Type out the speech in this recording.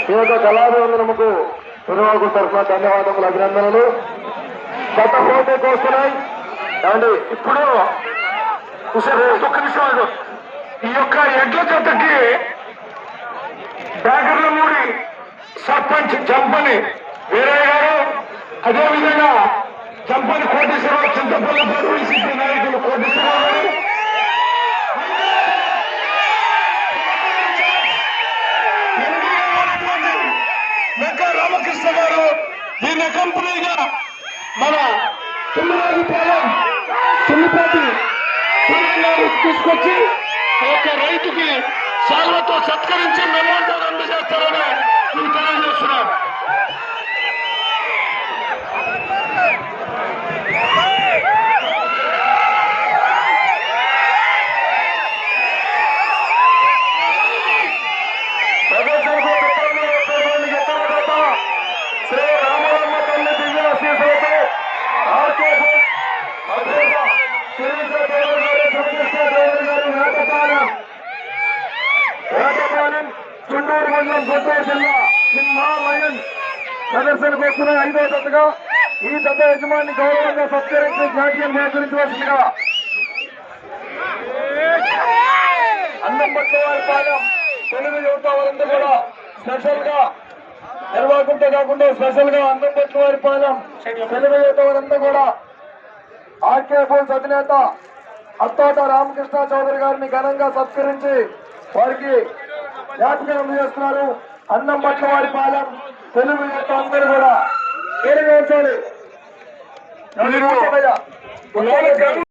ఈ యొక్క కళాభివందనముకు నిర్వాహకుల తరఫున ధన్యవాదములు, అభినందనలు. గత పోటీకి వస్తున్నాయి అండి. ఇప్పుడు ఒక్క నిమిషం, ఈ యొక్క ఎడ్ల జతకి బ్యాకర్లమూడి సర్పంచ్ జంపని వీరయ్య గారు, అదేవిధంగా జంపని కోటేశ్వరరావు, చింతపల్లి వైసీపీ నాయకులు కోటేశ్వరరావు గారు, వెంకట రామకృష్ణ గారు, దీని కంపెనీగా మన తుమ్మిరాజుపాలెం తుమ్మిపాటి గారు తీసుకొచ్చి ఒక రైతుకి శాలువతో సత్కరించి మెమోంటాన్ని అందజేస్తారని మీకు తెలియజేస్తున్నాం. శ్రీ రామలమ్మ తల్లి దివ్యాశీసులతో వేటపాలెం చుండూరు మండలం గుంటూరు జిల్లా సింహాలయన్ ప్రదర్శనకు వస్తున్న 5వ జతగా ఈ జత యజమాని గౌరవంగా సత్కరించి జాతీయం సేకరించవలసిందిగా అన్నంపట్ల వారి పాలెం తెలుగు యువత వారంతా కూడా స్పెషల్ గా నిర్వాహకులతో కాకుండా స్పెషల్ గా అన్నంపట్ల వారి పాలెం తెలుగు యువత వారంతా కూడా ఆర్కే ఫోన్స్ అధినేత అత్తాట రామకృష్ణ చౌదరి గారిని ఘనంగా సత్కరించి వారికి జ్ఞాపకం అందజేస్తున్నారు. అన్నంపట్ల వారి పాలెం తెలుగు యువత అందరూ కూడా